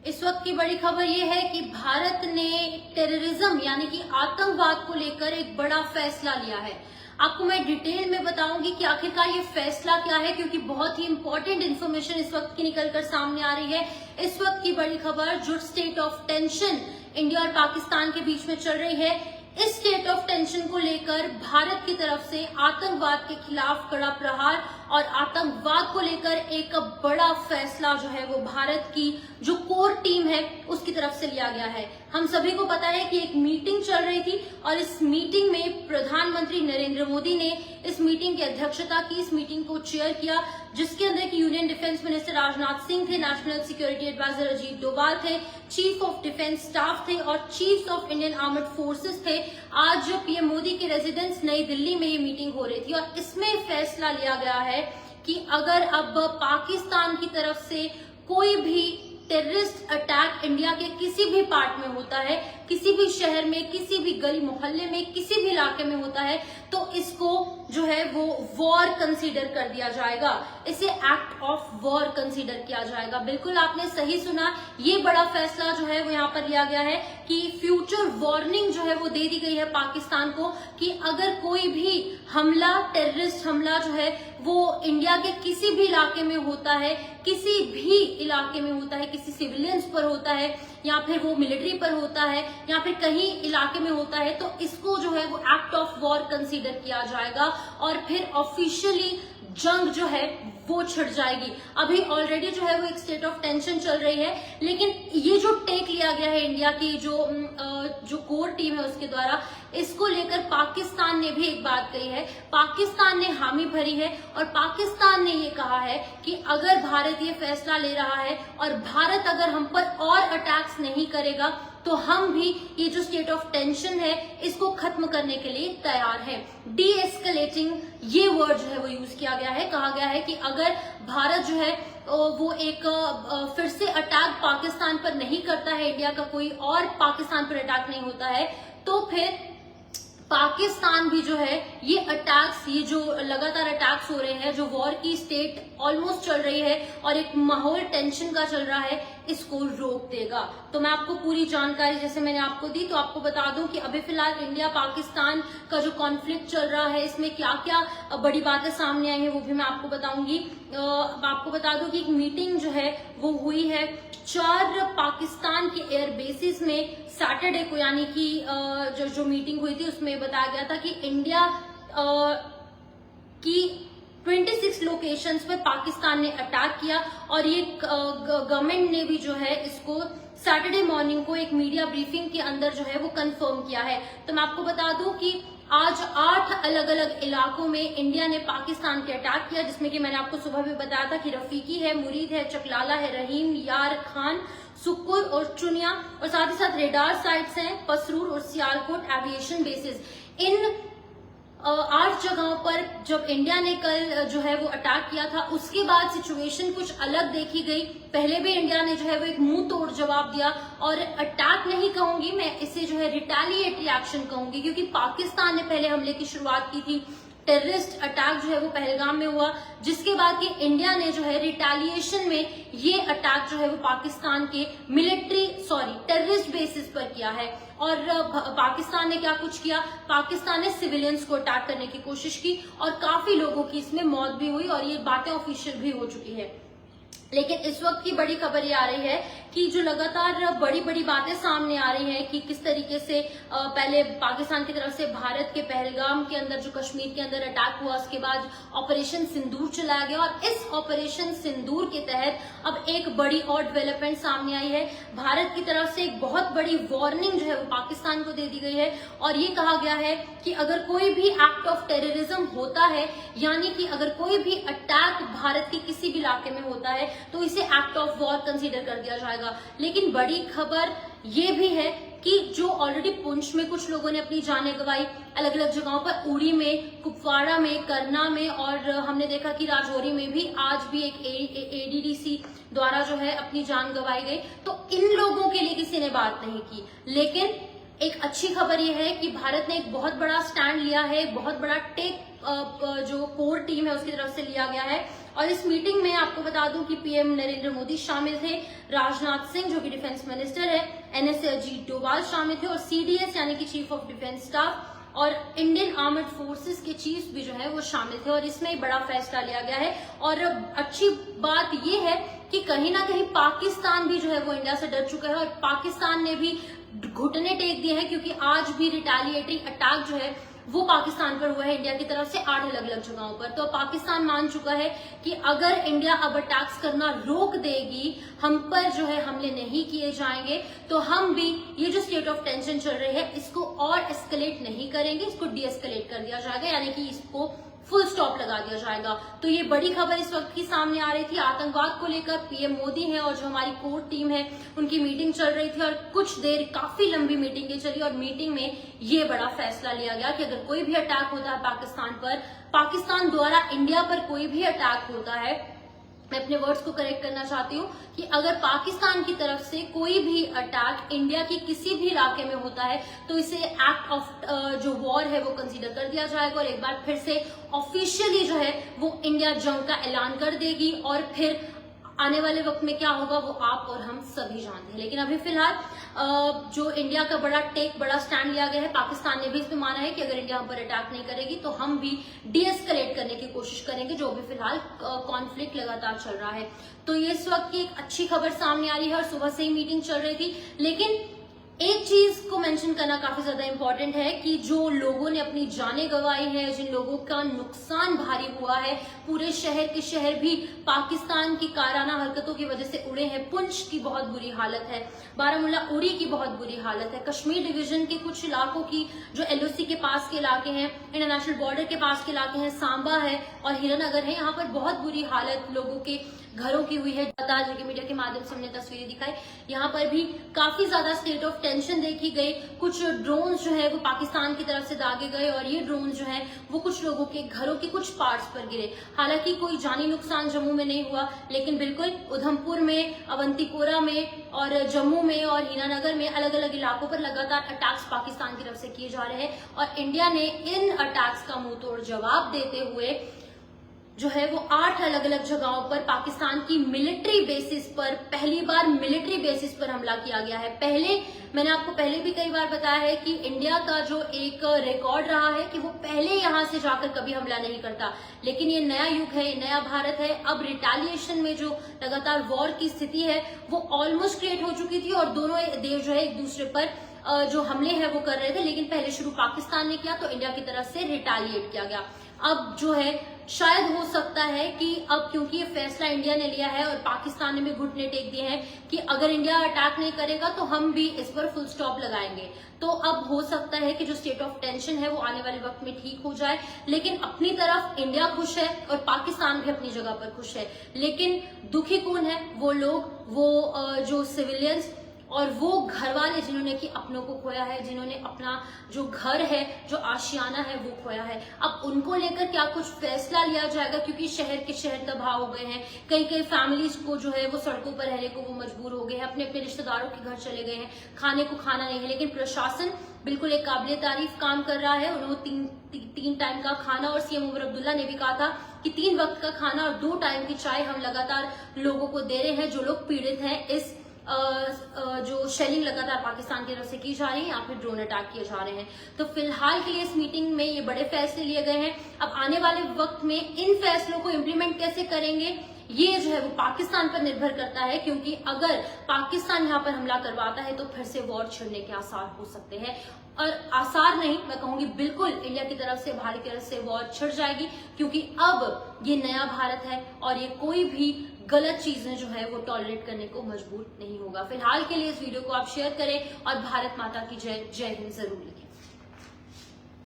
इस वक्त की बड़ी खबर ये है कि भारत ने टेररिज्म यानी कि आतंकवाद को लेकर एक बड़ा फैसला लिया है। आपको मैं डिटेल में बताऊंगी कि आखिरकार ये फैसला क्या है, क्योंकि बहुत ही इंपॉर्टेंट इन्फॉर्मेशन इस वक्त की निकलकर सामने आ रही है। इस वक्त की बड़ी खबर, जो स्टेट ऑफ टेंशन इंडिया और पाकिस्तान के बीच में चल रही है, इस स्टेट ऑफ टेंशन को लेकर भारत की तरफ से आतंकवाद के खिलाफ कड़ा प्रहार और आतंकवाद को लेकर एक बड़ा फैसला जो है वो भारत की जो कोर टीम है उसकी तरफ से लिया गया है। हम सभी को पता है कि एक मीटिंग चल रही थी और इस मीटिंग में प्रधानमंत्री नरेंद्र मोदी ने इस मीटिंग की अध्यक्षता की, इस मीटिंग को चेयर किया, जिसके अंदर की union defence minister Rajnath Singh थे, national security adviser Ajit Doval थे, चीफ ऑफ डिफेंस स्टाफ थे और chief of Indian armed forces थे। आज पीएम मोदी के रेजिडेंस नई दिल्ली में ये मीटिंग हो रही थी और इसमें फैसला लिया गया है कि अगर अब पाकिस्तान की तरफ से कोई भी टेररिस्ट अटैक इंडिया के किसी भी पार्ट में होता है, किसी भी शहर में, किसी भी गली मोहल्ले में, किसी भी इलाके में होता है, तो इसको जो है वो वॉर कंसीडर कर दिया जाएगा, इसे एक्ट ऑफ वॉर कंसीडर किया जाएगा। बिल्कुल आपने सही सुना, ये बड़ा फैसला जो है वो यहाँ पर लिया गया है कि फ्यूचर वार्निंग जो है वो दे दी गई है पाकिस्तान को कि अगर कोई भी हमला, टेररिस्ट हमला जो है वो इंडिया के किसी भी इलाके में होता है, किसी भी इलाके में होता है, किसी सिविलियंस पर होता है या फिर वो मिलिट्री पर होता है या फिर कहीं इलाके में होता है, तो इसको जो है वो एक्ट ऑफ वॉर कंसीडर किया जाएगा और फिर ऑफिशियली जंग जो है वो छिड़ जाएगी। अभी ऑलरेडी जो है वो एक स्टेट ऑफ टेंशन चल रही है, लेकिन ये जो टेक लिया गया है इंडिया की जो कोर टीम है उसके द्वारा, इसको लेकर पाकिस्तान ने भी एक बात कही है, पाकिस्तान ने हामी भरी है और पाकिस्तान ने ये कहा है कि अगर भारत ये फैसला ले रहा है और भारत अगर हम पर और अटैक्स नहीं करेगा तो हम भी ये जो स्टेट ऑफ टेंशन है इसको खत्म करने के लिए तैयार है। डी एस्केलेटिंग ये वर्ड जो है वो यूज किया गया है। कहा गया है कि अगर भारत जो है वो एक फिर से अटैक पाकिस्तान पर नहीं करता है, इंडिया का कोई और पाकिस्तान पर अटैक नहीं होता है, तो फिर पाकिस्तान भी जो है ये अटैक्स, ये जो लगातार अटैक्स हो रहे हैं, जो वॉर की स्टेट ऑलमोस्ट चल रही है और एक माहौल टेंशन का चल रहा है, इसको रोक देगा। तो मैं आपको पूरी जानकारी जैसे मैंने आपको दी, तो आपको बता दूं कि अभी फिलहाल इंडिया पाकिस्तान का जो कॉन्फ्लिक्ट चल रहा है इसमें क्या क्या बड़ी बातें सामने आई हैं वो भी मैं आपको बताऊंगी। आपको बता दूं कि एक मीटिंग जो है वो हुई है 4 पाकिस्तान के एयर बेसिस में सैटरडे को, यानी कि जो मीटिंग हुई थी उसमें बताया गया था कि इंडिया की 26 लोकेशंस पे पाकिस्तान ने अटैक किया और ये गवर्नमेंट ने भी जो है इसको सैटरडे मॉर्निंग को एक मीडिया ब्रीफिंग के अंदर जो है वो कंफर्म किया है। तो मैं आपको बता दूं कि आज 8 अलग अलग इलाकों में इंडिया ने पाकिस्तान के अटैक किया, जिसमें कि मैंने आपको सुबह भी बताया था कि रफीकी है, मुरीद है, चकलाला है, रहीम, यार खान, सुकुर और चुनिया, और साथ ही साथ रेडार साइट्स हैं पसरूर और सियालकोट एविएशन बेसिस। इन 8 जगहों पर जब इंडिया ने कल जो है वो अटैक किया था, उसके बाद सिचुएशन कुछ अलग देखी गई। पहले भी इंडिया ने जो है वो एक मुंह तोड़ जवाब दिया, और अटैक नहीं कहूंगी मैं, इसे जो है रिटेलिएटरी एक्शन कहूंगी, क्योंकि पाकिस्तान ने पहले हमले की शुरुआत की थी। टेररिस्ट अटैक जो है वो पहलगाम में हुआ, जिसके बाद कि इंडिया ने जो है रिटेलिएशन में ये अटैक जो है वो पाकिस्तान के टेररिस्ट बेसिस पर किया है। और पाकिस्तान ने क्या कुछ किया, पाकिस्तान ने सिविलियंस को अटैक करने की कोशिश की और काफी लोगों की इसमें मौत भी हुई और ये बातें ऑफिशियल भी हो चुकी है। लेकिन इस वक्त की बड़ी खबर ये आ रही है कि जो लगातार बड़ी बड़ी बातें सामने आ रही हैं कि किस तरीके से पहले पाकिस्तान की तरफ से भारत के पहलगाम के अंदर, जो कश्मीर के अंदर अटैक हुआ, उसके बाद ऑपरेशन सिंदूर चलाया गया और इस ऑपरेशन सिंदूर के तहत अब एक बड़ी और डेवलपमेंट सामने आई है। भारत की तरफ से एक बहुत बड़ी वार्निंग जो है वो पाकिस्तान को दे दी गई है और ये कहा गया है कि अगर कोई भी एक्ट ऑफ टेररिज्म होता है, यानी कि अगर कोई भी अटैक भारत के किसी भी इलाके में होता है, तो इसे एक्ट ऑफ वॉर कंसीडर कर दिया जाएगा। लेकिन बड़ी खबर ये भी है कि जो ऑलरेडी पुंछ में कुछ लोगों ने अपनी जानें गंवाई, अलग अलग जगहों पर, उड़ी में, कुपवाड़ा में, करना में, और हमने देखा कि राजौरी में भी आज भी एक एडीडीसी द्वारा जो है अपनी जान गंवाई गई। तो इन लोगों के लिए किसी ने बात नहीं की। लेकिन एक अच्छी खबर यह है कि भारत ने एक बहुत बड़ा स्टैंड लिया है, बहुत बड़ा टेक जो कोर टीम है उसकी तरफ से लिया गया है। और इस मीटिंग में आपको बता दूं कि पीएम नरेंद्र मोदी शामिल थे, राजनाथ सिंह जो कि डिफेंस मिनिस्टर है, एनएसए अजीत डोभाल शामिल थे और सीडीएस यानी कि चीफ ऑफ डिफेंस स्टाफ और इंडियन आर्मड फोर्सेस के चीफ भी जो है वो शामिल थे और इसमें बड़ा फैसला लिया गया है। और अच्छी बात ये है कि कहीं ना कहीं पाकिस्तान भी जो है वो इंडिया से डर चुका है और पाकिस्तान ने भी घुटने टेक दिए हैं, क्योंकि आज भी रिटेलिएटरी अटैक जो है वो पाकिस्तान पर हुआ है इंडिया की तरफ से 8 अलग अलग जगहों पर। तो पाकिस्तान मान चुका है कि अगर इंडिया अब अटैक्स करना रोक देगी, हम पर जो है हमले नहीं किए जाएंगे, तो हम भी ये जो स्टेट ऑफ टेंशन चल रही है इसको और एस्केलेट नहीं करेंगे, इसको डी एस्केलेट कर दिया जाएगा, यानी कि इसको फुल स्टॉप लगा दिया जाएगा। तो ये बड़ी खबर इस वक्त की सामने आ रही थी। आतंकवाद को लेकर पीएम मोदी हैं और जो हमारी कोर टीम है उनकी मीटिंग चल रही थी और कुछ देर काफी लंबी मीटिंग चली और मीटिंग में ये बड़ा फैसला लिया गया कि अगर कोई भी अटैक होता है पाकिस्तान पर, पाकिस्तान द्वारा इंडिया पर कोई भी अटैक होता है, मैं अपने वर्ड्स को करेक्ट करना चाहती हूँ कि अगर पाकिस्तान की तरफ से कोई भी अटैक इंडिया के किसी भी इलाके में होता है तो इसे एक्ट ऑफ जो वॉर है वो कंसीडर कर दिया जाएगा और एक बार फिर से ऑफिशियली जो है वो इंडिया जंग का ऐलान कर देगी और फिर आने वाले वक्त में क्या होगा वो आप और हम सभी जानते हैं। लेकिन अभी फिलहाल जो इंडिया का बड़ा स्टैंड लिया गया है, पाकिस्तान ने भी इसमें माना है कि अगर इंडिया हम पर अटैक नहीं करेगी तो हम भी डीएस्केलेट करने की कोशिश करेंगे, जो भी फिलहाल कॉन्फ्लिक्ट लगातार चल रहा है। तो ये इस वक्त की एक अच्छी खबर सामने आ रही है और सुबह से ही मीटिंग चल रही थी। लेकिन एक चीज को मेंशन करना काफी ज्यादा इंपॉर्टेंट है कि जो लोगों ने अपनी जानें गंवाई हैं, जिन लोगों का नुकसान भारी हुआ है, पूरे शहर के शहर भी पाकिस्तान की काराना हरकतों की वजह से उड़े हैं। पुंछ की बहुत बुरी हालत है, बारामूला उड़ी की बहुत बुरी हालत है, कश्मीर डिवीजन के कुछ इलाकों की जो एलओसी के पास के इलाके हैं, इंटरनेशनल बॉर्डर के पास के इलाके हैं, सांबा है और हीरानगर है, यहाँ पर बहुत बुरी हालत लोगों के घरों की हुई है। बताया कि मीडिया के माध्यम से हमने तस्वीरें दिखाई, यहाँ पर भी काफी ज्यादा स्टेट ऑफ टेंशन देखी गई। कुछ ड्रोन्स जो है वो पाकिस्तान की तरफ से दागे गए और ये ड्रोन जो है वो कुछ लोगों के घरों के कुछ पार्ट्स पर गिरे। हालांकि कोई जानी नुकसान जम्मू में नहीं हुआ, लेकिन बिल्कुल उधमपुर में, अवंतीपोरा में और जम्मू में और हीरानगर में अलग अलग इलाकों पर लगातार अटैक्स पाकिस्तान की तरफ से किए जा रहे हैं और इंडिया ने इन अटैक्स का मुंह तोड़ जवाब देते हुए जो है वो 8 अलग अलग जगहों पर पाकिस्तान की मिलिट्री बेसिस पर पहली बार मिलिट्री बेसिस पर हमला किया गया है। पहले मैंने आपको पहले भी कई बार बताया है कि इंडिया का जो एक रिकॉर्ड रहा है कि वो पहले यहां से जाकर कभी हमला नहीं करता, लेकिन ये नया युग है, ये नया भारत है। अब रिटेलिएशन में जो लगातार वॉर की स्थिति है वो ऑलमोस्ट क्रिएट हो चुकी थी और दोनों देश जो है एक दूसरे पर जो हमले हैं वो कर रहे थे, लेकिन पहले शुरू पाकिस्तान ने किया तो इंडिया की तरफ से रिटेलिएट किया गया। अब जो है शायद हो सकता है कि अब क्योंकि ये फैसला इंडिया ने लिया है और पाकिस्तान ने भी घुटने टेक दिए हैं कि अगर इंडिया अटैक नहीं करेगा तो हम भी इस पर फुल स्टॉप लगाएंगे, तो अब हो सकता है कि जो स्टेट ऑफ टेंशन है वो आने वाले वक्त में ठीक हो जाए। लेकिन अपनी तरफ इंडिया खुश है और पाकिस्तान भी अपनी जगह पर खुश है, लेकिन दुखी कौन है? वो लोग, वो जो सिविलियंस और वो घर वाले जिन्होंने कि अपनों को खोया है, जिन्होंने अपना जो घर है, जो आशियाना है वो खोया है। अब उनको लेकर क्या कुछ फैसला लिया जाएगा, क्योंकि शहर के शहर तबाह हो गए हैं। कई कई फैमिलीज को जो है वो सड़कों पर रहने को वो मजबूर हो गए हैं, अपने अपने रिश्तेदारों के घर चले गए हैं, खाने को खाना नहीं है। लेकिन प्रशासन बिल्कुल एक काबिले तारीफ काम कर रहा है। उन्होंने तीन टाइम का खाना और सीएम उमर अब्दुल्ला ने भी कहा था कि 3 वक्त का खाना और 2 टाइम की चाय हम लगातार लोगों को दे रहे हैं जो लोग पीड़ित हैं इस जो शेलिंग लगातार पाकिस्तान की तरफ से की जा रही है या फिर ड्रोन अटैक किए जा रहे हैं। तो फिलहाल के लिए इस मीटिंग में ये बड़े फैसले लिए गए हैं। अब आने वाले वक्त में इन फैसलों को इम्प्लीमेंट कैसे करेंगे ये जो है वो पाकिस्तान पर निर्भर करता है, क्योंकि अगर पाकिस्तान यहाँ पर हमला करवाता है तो फिर से वॉर छिड़ने के आसार हो सकते हैं। और आसार नहीं, मैं कहूंगी बिल्कुल इंडिया की तरफ से, भारत की तरफ से वॉर छिड़ जाएगी, क्योंकि अब ये नया भारत है और ये कोई भी गलत चीजें जो है वो टॉलरेट करने को मजबूर नहीं होगा। फिलहाल के लिए इस वीडियो को आप शेयर करें और भारत माता की जय, जय हिंद जरूर लिखें।